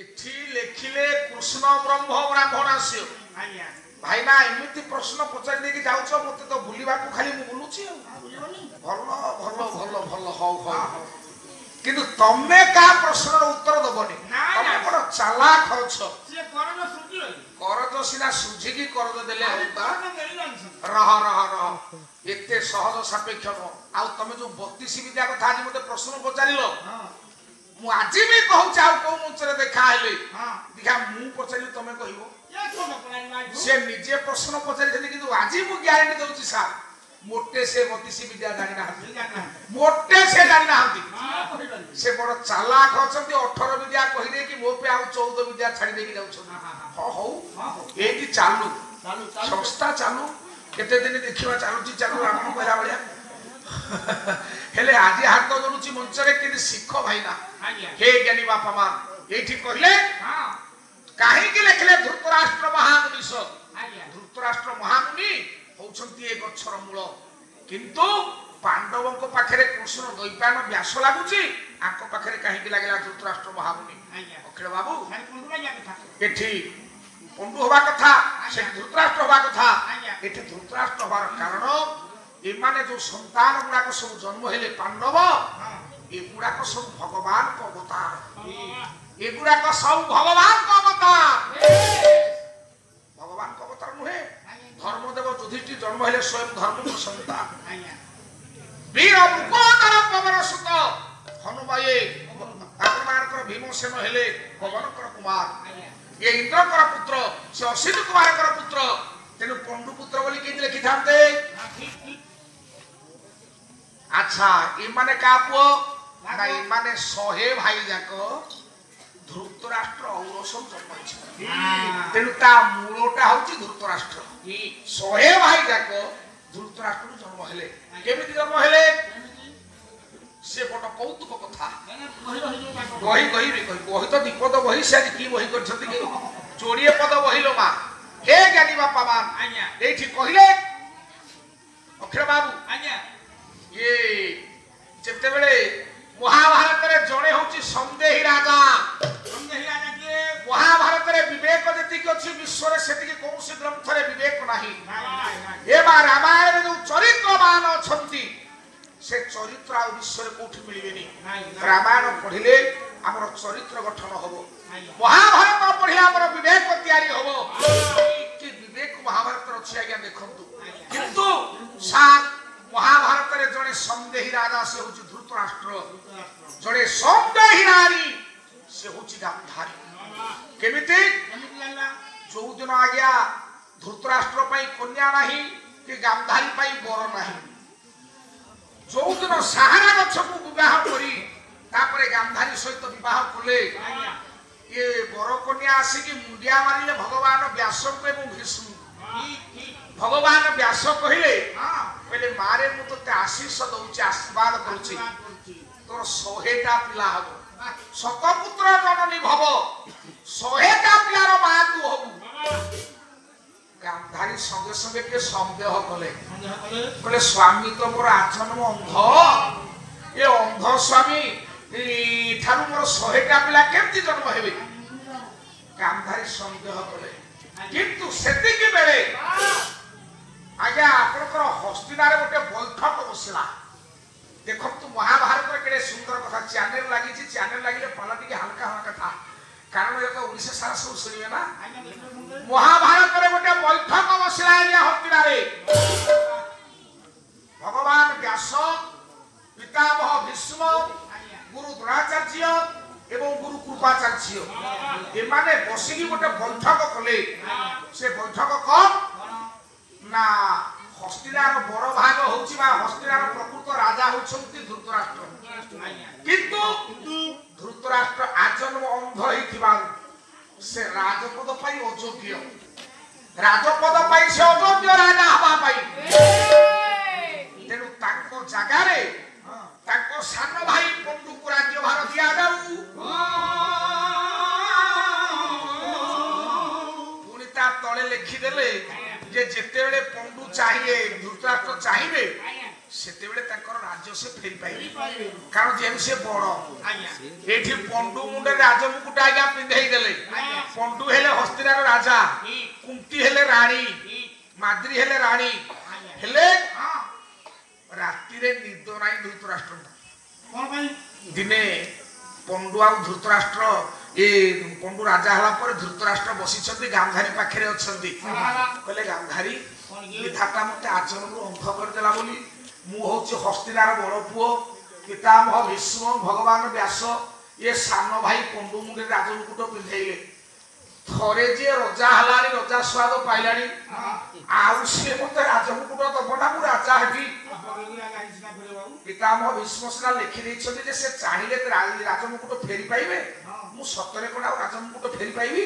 ଏଠି ଲେଖିଲେ କୃଷ୍ଣ ବ୍ରହ୍ମ ବ୍ରାହ୍ମଣ ଆସିବ ଭାଇନା ଏମିତି ପ୍ରଶ୍ନ ପଚାରି ଦେଇକି ଯାଉଛ ମତେ ତ ଭୁଲିବାକୁ ଖାଲି ମୁଁ ବୁଲୁଛି ଭଲ ଭଲ ଭଲ ଭଲ ହଉ ହଉ କିନ୍ତୁ ତମେ କାହା ପ୍ରଶ୍ନର ଉତ୍ତର ଦବନି ତମେ ବଡ ଚାଲାକ ଅଛ କରଜ ସିନା ସୁଝିକି କରଜ ଦେଲେ ରହ ରହ ରହ ଏତେ ସହଜ ସାପେକ୍ଷ ଆଉ ତମେ ଯୋଉ 32 ବିଦ୍ୟା କଥା ଆଜି ମତେ ପ୍ରଶ୍ନ ପଚାରିଲ ମୁଁ ଆଜି ବି କହୁଛି ଆଉ କୋଉ ମଞ୍ଚରେ ଦେଖା ହେଲେ ଦେଖିଆ ମୁଁ ପଚାରିଲି ତମେ କହିବ ସେ ନିଜେ ପ୍ରଶ୍ନ ପଚାରିଛନ୍ତି କିନ୍ତୁ ଆଜି ମୁଁ ଗ୍ୟାରେଣ୍ଟି ଦଉଛି ସାର୍ मोटे से 32 विद्या जानि ना मोटे से जानि ना से बड़ चालाक अछंती 18 विद्या कहि दे कि मो पे आ 14 विद्या छाडी दे कि जाउ छ हो हो एटी चालू संस्था चालू केते दिन देखिबा चालूची चालू आपण कहला बलिया हेले आज हाथ जोडुची मंच रे कि सिख भाईना हे ज्ञानी बापा मान एठी कहले काहे कि लेखले धृतराष्ट्र महामुनि धृतराष्ट्र महामुनि होउछंती ए गछर मूल किंतु पांडवों को पाखरे कृष्ण द्वैपायन व्यास लागुची आको पाखरे काहे कि लागला धृतराष्ट्र महामुनि अखिल बाबू एठी पंडु होबा कथा से धृतराष्ट्र होबा कथा एठी धृतराष्ट्र होबार कारण ए माने जो संतान गुडा को सब जन्म हेले पांडव ए गुडा को सब भगवान को अवतार ए गुडा को सब भगवान को अवतार भगवान को अवतार नुहे धर्मदेव युधिष्ठिर जन्म हेले स्वयं धर्म को संतान वीर मुकोदर पवन सुत हनुमाये आक्रमणकर भीमसेन हेले पवनकर कुमार ये इंद्रकर पुत्र से अश्विनी कुमारकर पुत्र तेनु पंडु पुत्र बोली के लिखि थांते अच्छा ई माने का पुओ ना ई माने 100 भाई जाको धृतराष्ट्र औरसम जन्म तेनु ता मूलटा होची धृतराष्ट्र 100 भाई जाको धृतराष्ट्र जन्म हेले केमिति जन्म हेले से बट कौतुक कथा वही कहि वही तो विपद वही से की वही करछथि कि जोड़िए पद वहिलो मा हे ज्ञानी बापा मान एठी कहिले अक्षर बाबू ये जेते बेले महाभारत रे जणे होची संदेही राजा के महाभारत रे विवेक जति कि अछि विश्व रे सेति कि कोनसी ग्रंथ रे विवेक नाही ए बा रामायण जो चरित्रवान अछंती से चरित्र आ विश्व रे कोठी मिलिबेनी रामायण पढिले हमर चरित्र गठन होबो महाभारत पढिले हमर विवेक तयारी होबो कि विवेक महाभारत अछि आज्ञा देखंतु किंतु सात महाभारत रे जणे संदेही राजा से होची धृतराष्ट्र जणे संदेही नारी से होची गांधारी केमिति जो दिन आ गया धृतराष्ट्र पई कन्या नाही कि गांधारी पई बर नाही जो दिन सहारा गछ को विवाह करी तापरे गांधारी सहित विवाह कले ये बर कन्या आसी कि मुंडिया मारिले भगवान व्यास को एवं भीष्म भगवान व्यास कहिले पहले मारे मु तो आशीष दउची आशीर्वाद करूची तोर 100टा पिला हबो शतपुत्र जननी भव 100टा पिलार मा तू हबु गांधारी संगे संगे के संदेह कले स्वामी तो मोर आजन्म अंध ये अंध स्वामी ठारू मोर 100टा पिला केमती जन्म हेबे गांधारी संदेह कले किंतु सेति के बेले आज्ञा आपनकर हस्तिनारे गोटे बैठक बसिला देखो तू महाभारत रे केडे सुंदर कथा चैनल लागि चैनल लागिले पला टिके हल्का हल्का कथा कारण ये तो ओडिसा सारा सब सुनिबे ना महाभारत रे गोटे बैठक बसिला आज्ञा हस्तिनारे भगवान व्यास पितामह भीष्म गुरु द्रोणाचार्य एवं गुरु कृपाचार्य ए माने बसिकी गोटे बैठक कले से बैठक कौन ना हस्तिनार बड़ भाग होची बा हस्तिनार प्रकृत राजा होछंती धृतराष्ट्र किंतु धृतराष्ट्र आजन्म अंध हिथिबा से राजपद पाई अयोग्य राजपद पाई से अयोग्य राजा हवा पाई तेनु ताको जागा रे ताको सान भाई पंडु को राज्य भार दिया जाऊ पुनिता तळे लिखि देले जे जेते बेले पंडु चाहिए धृतराष्ट्र चाहिए सेते बेले ताकर राज्य से फेरी पाइबे कारण जेन से बड़ एठी पंडु मुंडे राजमुकुट आज्ञा पिंधेई राजा कुंती हेले राणी माद्री हेले राणी हेले राति रे निद नाई धृतराष्ट्र कोन भाई दिने पंडु आ धृतराष्ट्र ए पंडु राजा हला पर धृतराष्ट्र बसिछंती गांधारी पाखरे अछंती कहले गांधारी विधाता मते आचरण को अंध कर देला बोली मु होछि हस्तिनार बड़ पुओ पितामह भीष्म भगवान व्यास ये सान भाई पंडु मुंडे राजमुकुट पिंधैले थरे जे रजा हलानी रजा स्वाद पाइलानी आउ से मते राजमुकुट दबना मु राजा हेबी पितामह भीष्म सिना लिखि दैछथि जे से चाहिले राजमुकुट फेरी पाइबे मु सतरे कोन राजमुकुट फेरी पाइबी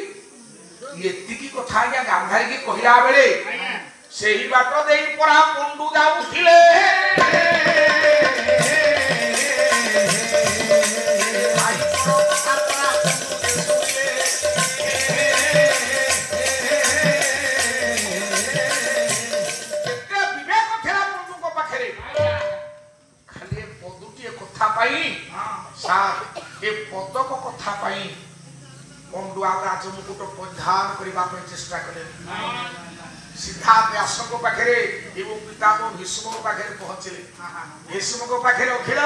एतिकी कथा या गांधारी के कहिला बेले सेही बाट देई परा पंडु जाउथिले पदक कथा पंडु आ राजमुकुट परिधान करने चेष्टा कले सीधा व्यास पाखे पितामह भीष्म पाखे पहुंचले भीष्म पाखे अखिल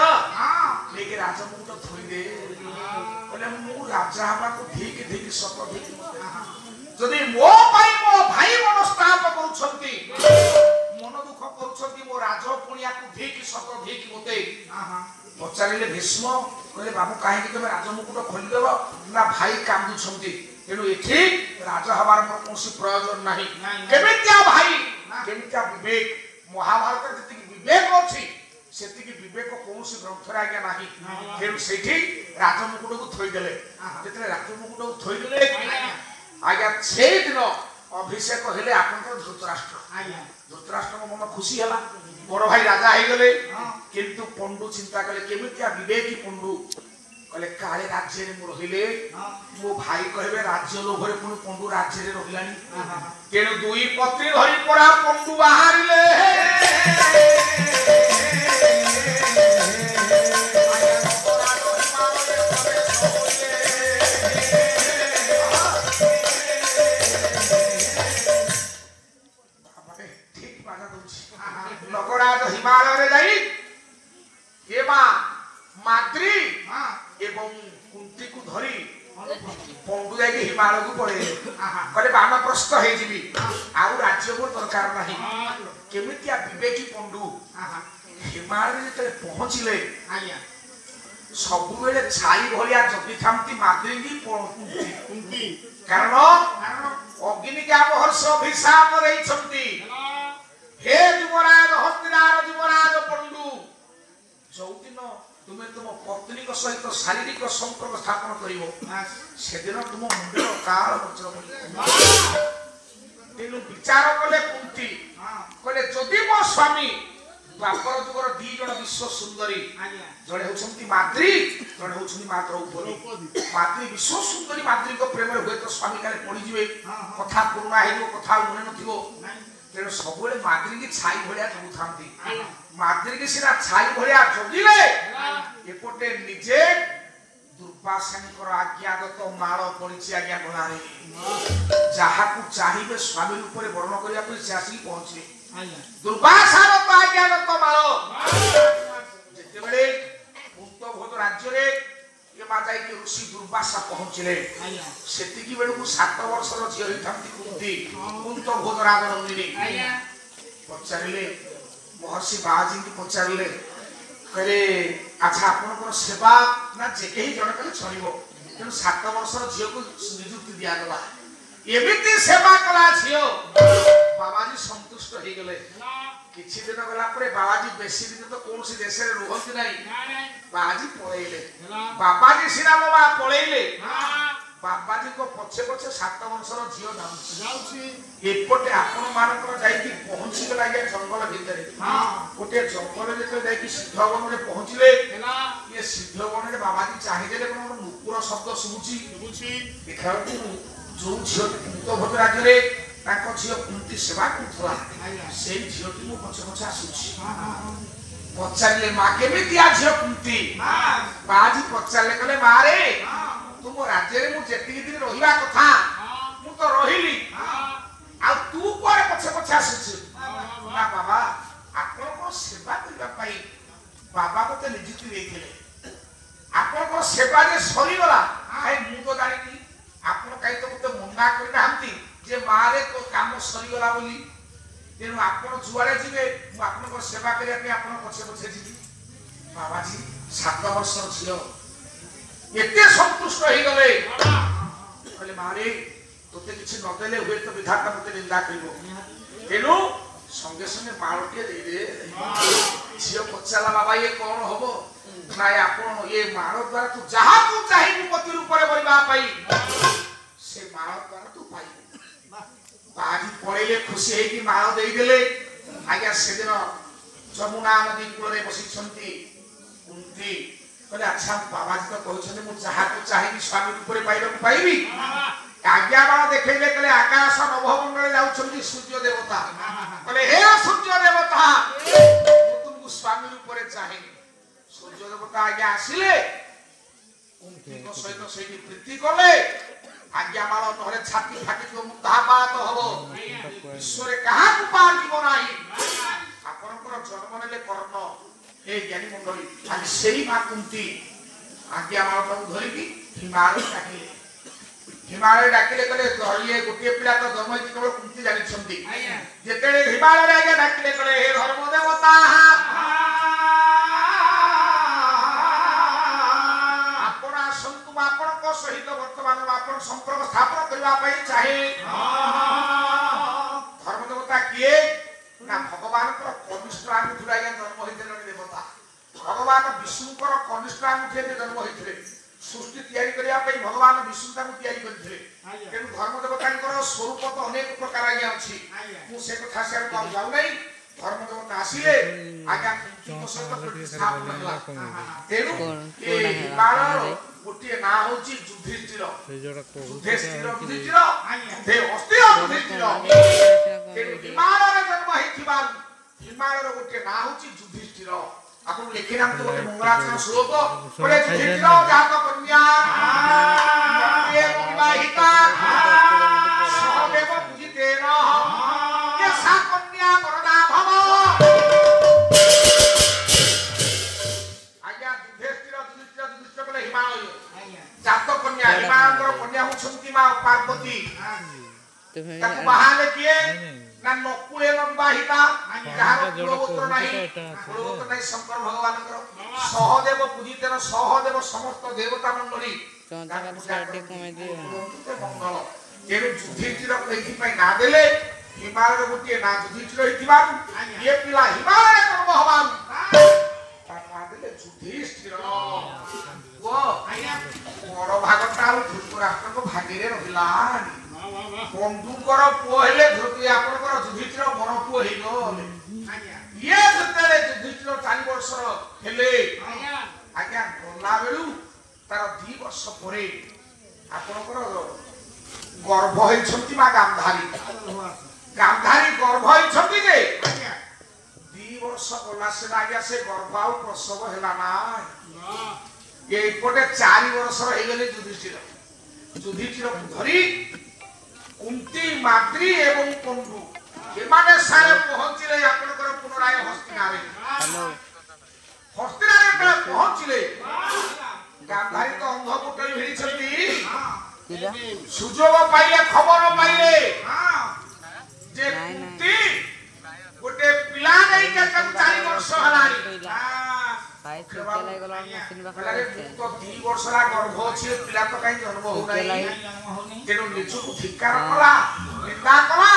लेकिन राजमुकुट थोड़े मु राजा हवा को ठीक ठीक सत ठीक जदि मो भाई मनस्ताप करुछंती मन दुख करुछंती मो राज पुणिया को ठीक सत ठीक मते पचारे भीष्म कहले बाबू कहीं तुम राजमुकुट खोलीदेव ना भाई कांदुंट तेणु ये राज हबार कौन प्रयोजन ना केमितिया भाई केमितिया विवेक महाभारत जी विवेक अच्छी से विवेक कौन ग्रंथर आज्ञा ना तेणु से राजमुकुट को थोदेले जो राजमुकुट को थोदेले आज्ञा से दिन अभिषेक हेले आप धृतराष्ट्र धृतराष्ट्र मन खुशी है बड़ भाई राजा हो गले किंतु पंडु चिंता कले केमितिया विवेकी पंडु कहले काले राज्य रे मु रहिले मो भाई कहबे राज्य लोभरे पुनी पंडु राज्य रे रहिलानी तेणु दुई पत्री धरी पड़ा पंडु बाहरिले नगराज हिमालय रे जाई ये मां माद्री एवं कुंती को धरी पंडु जाई हिमालय को पड़े कहले वानप्रस्थ हे जीवी आउ राज्य को दरकार नाही केमितिया विवेकी पंडु हिमालय जे पहुंचले सब बेले छाई भलिया जगी थामती माद्री की कुंती कारण अग्नि का महर्षि अभिशाप रहिछंती हे युवराज हस्तिनार युवराज पंडु जो दिन तुम्हें तुम पत्नी सहित शारीरिक संपर्क स्थापन करिवो से दिन तुम मुंडे काल तेणु विचार कले कुंती कहले जदि मो स्वामी द्वापर जुगर दी जन विश्व सुंदरी जड़े होती माद्री जड़े होती माँ द्रौपदी माद्री विश्व सुंदरी माद्री को प्रेम हुए तो स्वामी काले पड़ी जिवे कथा पुराणा हो कथा मने नथिबो तेणु सब माद्री की छाई भलिया जगु थांती माद्री की सिना छाई भलिया जगिले एपटे निजे दुर्वासांकर आज्ञागत माळ पड़िछि आज्ञा गलारे जाहाकू चाहिबे स्वामी रूप में वर्णन करिया को से आसी पहुंचे दुर्वासागत आज्ञागत माळ जेते बेले कुंतभोज राज्य रे ये मा जाई के ऋषि दुर्वासा पहुंचले सेति की बेलू 7 वर्षर झियो हिथांती कुंती कुंतभोज राज नंदिनी पचारिले महर्षि बाजी की पचारिले कहले अच्छा आपन को सेवा ना जेके ही जण कले छरिबो तेनु 7 वर्षर झियो को नियुक्ति दिया गला एमिति सेवा कला झियो बाबाजी संतुष्ट हो गले किछि दिन गला परे बाबाजी बेसी दिन तो कौन सी देश रे रहंती नाही बाबाजी पळेले बाबाजी सिना बाबा पळेले बाबाजी को पछे पछे 7 वर्षर झियो जाउछि एपटे आपण मानकर जाई कि पहुंची गला या जंगल भितरे गोटे जंगल जे जाई कि सिद्धवन रे पहुंचले ये सिद्धवन रे बाबाजी चाहि देले कोन नुपुर शब्द सुमुछि देखा जो झियो कुंतभोज राज्य रे ताको झियो कुंती सेवा करथला से झियो की मो पछे पछे आसुछि पचारले मा केमितिया झियो कुंती बाजी पचारले कहले मारे तुम राज्य रे मु जेति दिन रहिबा कथा मु तो रहिली सेवा जे सरी गला काई मु तो जानि आपण काई तो मते मना करि नाहंती जे मारे तो काम सरी गला बोली तेनु आपण जुआरे जिवे मु आपण को सेवा करिया पे आपण पछे पछे जिबी बाबाजी 7 वर्ष छियो एते संतुष्ट होई गले कहले मारे तोते किछि न देले हुए तो विधाता मते निंदा करिवो तेनु संगे संगे माळटे दे दे छियो पछाला बाबा ये कोन होबो नाय आपण ये माळ द्वारा तू जहा तू चाहि पति रूप रे बलिबा पाई से माळ द्वारा तू पाई बाजी पळेले खुशी हे कि माळ देई देले आज्ञा सेदिन जमुना नदी कूल रे बसी छंती कुंती कहले अच्छा बाबाजी तो कहछन मु जहा तू चाहि स्वामी रूप रे पाइबी आज्ञा बाण देखैले कहले आकाश नभमंडल जाउछंती सूर्य देवता कहले हे सूर्य देवता मु तुमको स्वामी रूप रे चाहि सूर्य देवता आज्ञा आसिले कुंती को सहित सेठी प्रीति कले आज्ञा माल नहले छाती फाटी को मुद्दा पात हबो ईश्वर कहा को पार जीव नाही आपनकर जन्म नेले कर्ण ए ज्ञानी मंडली आज सेही मा कुंती आज्ञा माल को धरि की हिमालय डाकिले कले ये गोटे पिला तो जन्म होई केवल कुंती जानि छंती जेतेले हिमालय रे आज्ञा डाकिले कले हे धर्म देवता सहित वर्तमान आपण संपर्क स्थापन करबा पई चाहे धर्म देवता किए ना भगवान को कनिष्ठ आंगुठी आज्ञा जन्म होइतले देवता भगवान विष्णु को कनिष्ठ आंगुठी जन्म होइतले सृष्टि तयारी करिया पई भगवान विष्णु ताकू तयारी करथिले तेनु धर्म देवतांकर स्वरूप तो अनेक प्रकार आज्ञा अछि मु से कथा से जाउ नै धर्म देवता आसीले आज्ञा को सहित प्रतिष्ठापन होला तेनु ए हिमालय गोटे ना होची युधिष्ठिर युधिष्ठिर हे अस्थिर युधिष्ठिर तेनु हिमालय जन्म हिथिबा हिमालय गोटे ना होची युधिष्ठिर आपण लेखिनाम तो गोटे मंगलाचरण श्लोक बोले युधिष्ठिर जात कन्या ये विवाहिता सहदेव पूजितेन ये सा कन्या वरदा भव जात कन्या हिमालय कन्या हुछंती मा पार्वती ताकू बाहाले किए ना नकुले लंबाहिता जहार कुलगोत्र नाही कुलगोत्र नाही शंकर भगवान कर सहदेव पूजितेन सहदेव समस्त देवता मंडली मंगल जेनु युधिष्ठिर कहि पई ना देले हिमालय गोटे ना युधिष्ठिर हिथिबा ये पिला हिमालय कर्म हवान ता देले युधिष्ठिर वो बड़ भागटा धृतराष्ट्र को भागीरे रहिला बंधुकर पुओ हेले धृति आपनकर युधिष्ठिर बड़ पुओ हेलो ये जतेले युधिष्ठिर 4 वर्ष हेले आज्ञा गला बेलु तार 2 वर्ष परे आपनकर गर्भ होई छंती मा गांधारी गर्भ होई छंती जे 2 वर्ष गला से आज्ञा से गर्भ आउ प्रसव हेला ना ये पटे 4 वर्ष रही गले युधिष्ठिर धरी कुंती माद्री एवं पंडु ये माने सारे पहुंचिले आपनकर पुनराय हस्तिनारे कले पहुंचिले गांधारी तो अंध पुटल भिड़ी छथि सुजोग पाइले खबर पाइले जे कुंती गोटे पिला नै के 4 वर्ष हलानी भाई चले गलो मशीन बखला तो 2 वर्ष ला गर्भ अछि पिला तो काई जन्म हो नाही तेनो निचु को ठिकार कला निंदा कला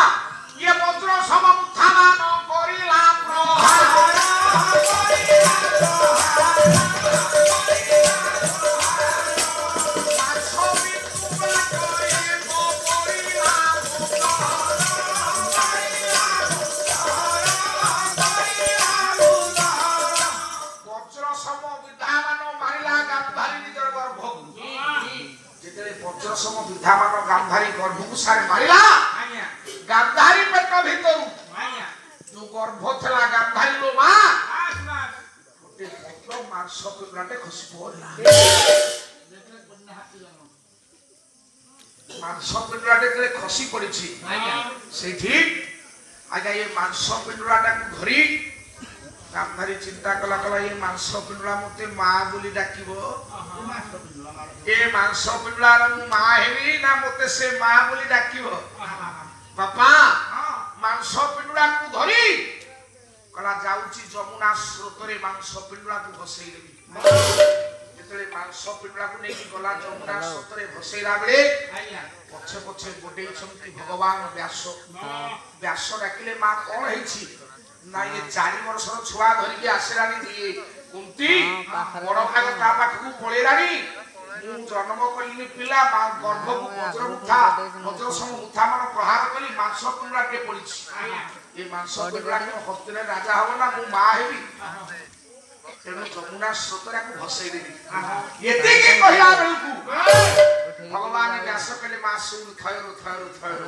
ये वज्र सम उत्थान करिला सम विधामान गांधारी गर्भ को सारे मारिला गांधारी पेट भीतर जो गर्भ थला गांधारी लो मा गोटे पत्र मांस पिंडराटे खसी पड़ला मांस पिंडराटे तले खसी पड़िछि सेठी आज्ञा ये मांस पिंडराटा को धरी गांधारी चिंता कला ये मांस पिंडरा मते मां बोली डाकिबो ए मांस पिंडुलार मा हेबी ना मते से मा बोली डाकिबो बापा मांस पिंडुला को धरी कला जाउची जमुना स्रोतरे मांस पिंडुला को भसई देबी जेतले मांस पिंडुला को नेकी गला जमुना स्रोतरे भसईला बेले पछे पछे गोडे छंती भगवान व्यास व्यास डाकिले मा कोन हेछि ना ये 4 वर्षर छुआ धरि के आसेरानी दिए कुंती बड़ भाग ता पाखु पळेरानी मु जन्म कलिनी पिला मा गर्भ को वज्र मुठा वज्र सम मुठा मन प्रहार कली मांस पिंडुला के पड़िछि ये मांस पिंडुला के हस्तिले राजा हो ना मु मा हेबी तेनु जमुना स्रोतरा को भसई देबी एते के कहिला बेलकु भगवान व्यास कले मासु थयरु थयरु थयरु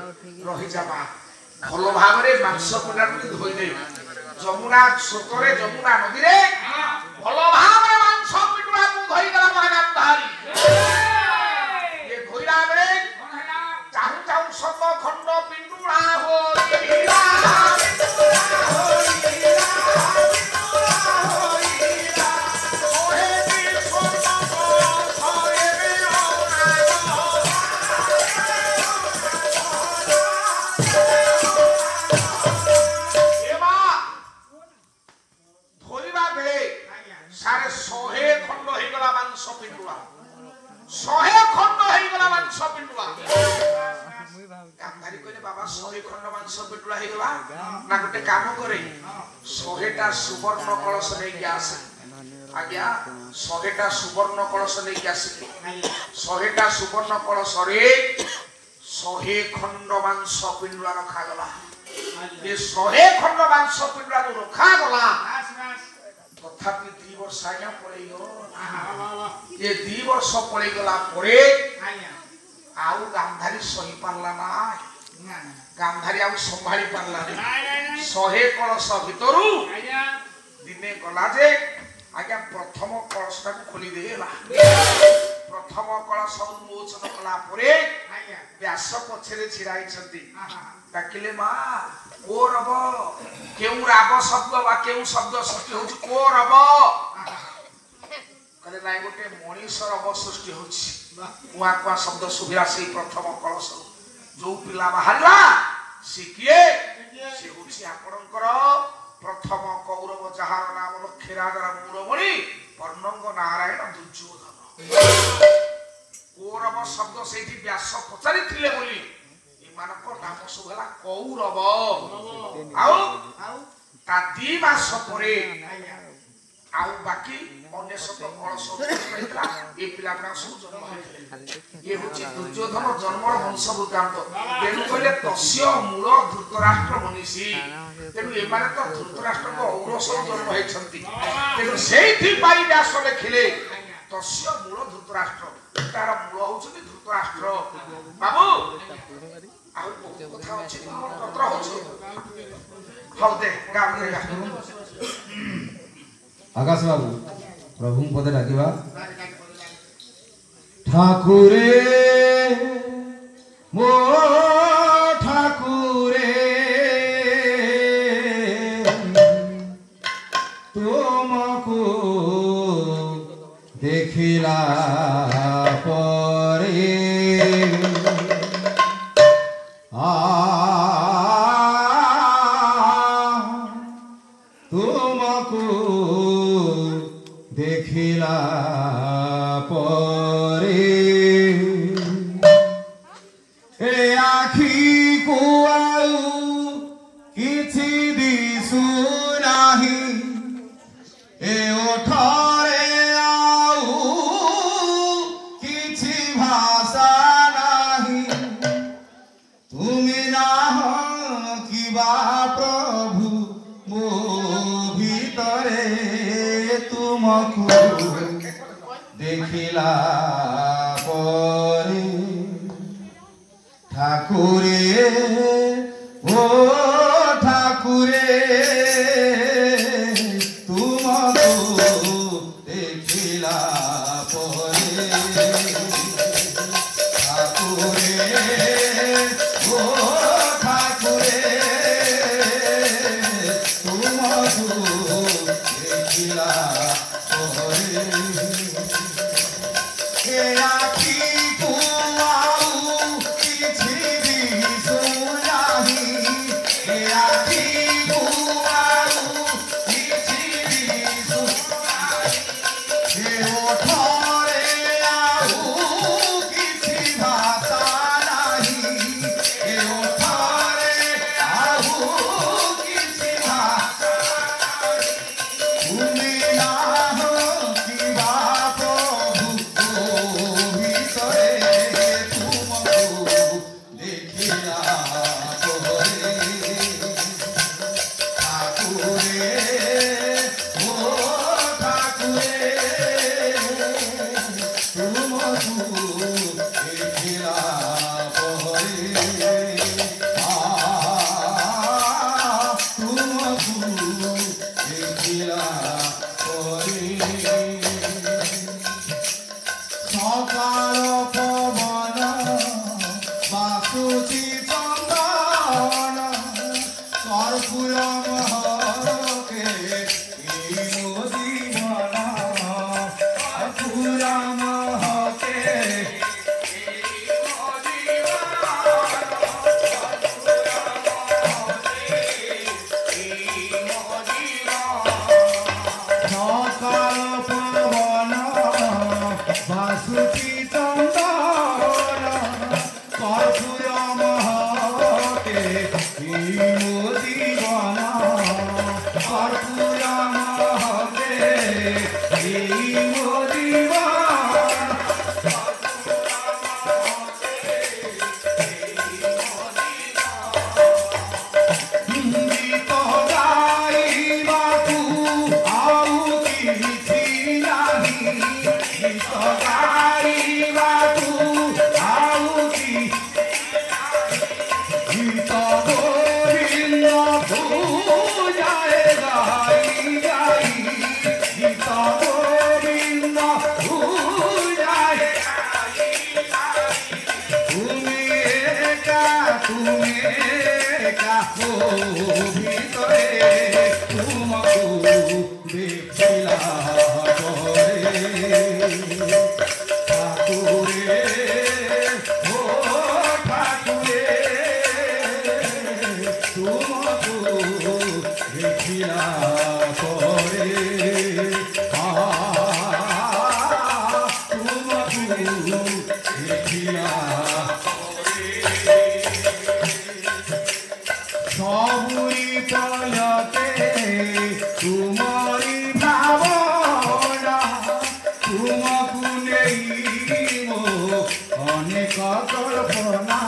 रहि जाबा भलो भाबरे मांस पिंडुला को धोई दे जमुना स्रोतरे जमुना नदी रे भलो भाबरे मांस पिंडुला को धोई गला महागाम धारी ये धोइला बेले चाहू चाहू सब खंड पिंडुला हो हीरा सुवर्ण कलश नहीं आसे आज्ञा 100टा सुवर्ण कलश नहीं आसे 100टा सुवर्ण कलश रे 100 खंड मांस पिंडुला रखा गला ये 100 खंड मांस पिंडुला रखा गला तथापि 2 वर्ष आया पड़ेयो ये 2 वर्ष पड़े गला पड़े आउ गांधारी सही पारला ना गांधारी आउ संभाली पारला नहीं 100 कलश भितरु दिने गला जे आज्ञा प्रथम कलशटा को खोली देला प्रथम कलश उन्मोचन कला परे व्यास पछरे छिराई छथि डाकिले मा ओ रब केउ राग शब्द बा केउ शब्द सृष्टि होछि को रब कले नाइ गोटे मनीषर रब सृष्टि होछि कुआ कुआ शब्द सुभिला से प्रथम कलश जो पिला बाहरला से किए से होछि आपणकर प्रथम कौरव जहार नाम लक्ष्यराजा मूलमणि पर्णंग नारायण दुर्योधन कौरव शब्द से व्यास पचारि थिले बोली इमानक नाम सब हला कौरव आउ ता 2 मास परे आउ बाकी अन्य शब्द कलश होइतला ए पिलाका सब जन्म होइतले ये होछि दुर्योधन जन्मर वंश वृत्तांत तेनु कहले तस्य मूल धृतराष्ट्र मनीषी तेनु ए माने तो धृतराष्ट्र को औरस जन्म होइछंती तेनु सेइथि पाई व्यास लेखिले तस्य मूल धृतराष्ट्र तार मूल होछि धृतराष्ट्र बाबू आउ कथा होछि तत्र होछि हौ दे गाम दे आकाश बाबू प्रभु पदे डाकिबा ठाकुरे मो ठाकुरे तुमको देखिला परे तुमको देखिला परे ए आखी को आउ किछि दिसु नाही ए ओठरे आउ किछि भाषा नाही तुमी ना किबा प्रभु मो भीतरे तुमको देखिला परे ठाकुरे ओ ठाकुरे तुमको देखिला परे ठाकुरे ओ ठाकुरे तुमको देखिला परे বাসুচি চন্দন কর্পূর মহকে জীবন কর্পূর মহকে সকাল পবন বাসুচি চন্দন কর্পূর মহকে জীবন কর্পূর মহকে জীবন গীত গাইবাকু ଆଉ କିଛି ନାହିଁ ଗୀତ ଗାଇବାକୁ ଆଉ ଗୀତ ଗୋବିନ୍ଦକୁ ଯାଏ ଗାଇ ଗାଇ ଗୀତ ଗୋବିନ୍ଦକୁ ଯାଏ তুমি একা ও ভিতরে তোমাকে দেখিলা পরে ঠাকুরে ও ঠাকুরে তোমাকে দেখিলা পরে তোমাকে দেখিলা সবুরি পলকে তুমরি ভাবনা তুমকু নেই মো অনেক কল্পনা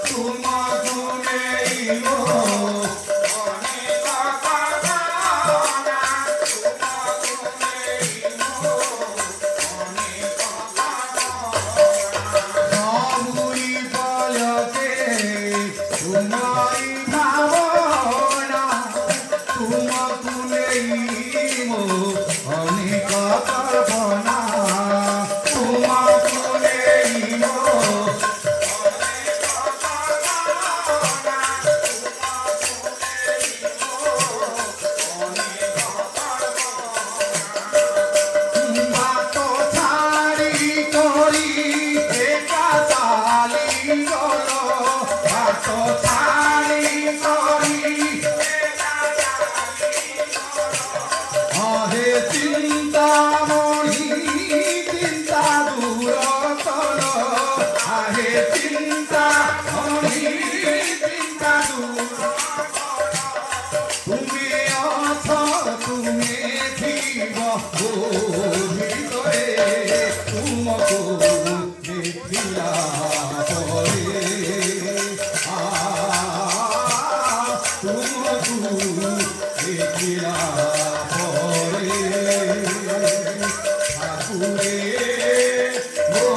তুমকু নেই মো অনেক কল্পনা তুমকু নেই মো অনেক সবুরি পলকে তুমরি ভাবনা তুমকু নেই মো অনেক কল্পনা তুমকু নেই মো বাত ছাড়ি করি একা চালি গল বাত ছাড়ি করি আহে চিন্তামণি চিন্তা দূর কর আহে চিন্তামণি চিন্তা দূর তুমি অছ তুমি থিব ভিতরে তুমকু দেখিলা পরে তুমকু দেখিলা পরে ঠাকুরে ও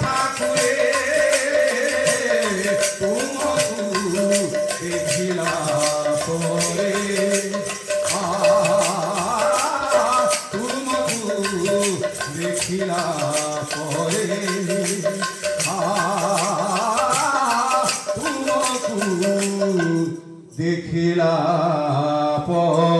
ঠাকুরে তুমকু দেখিলা পরে তুমকু দেখিলা পরে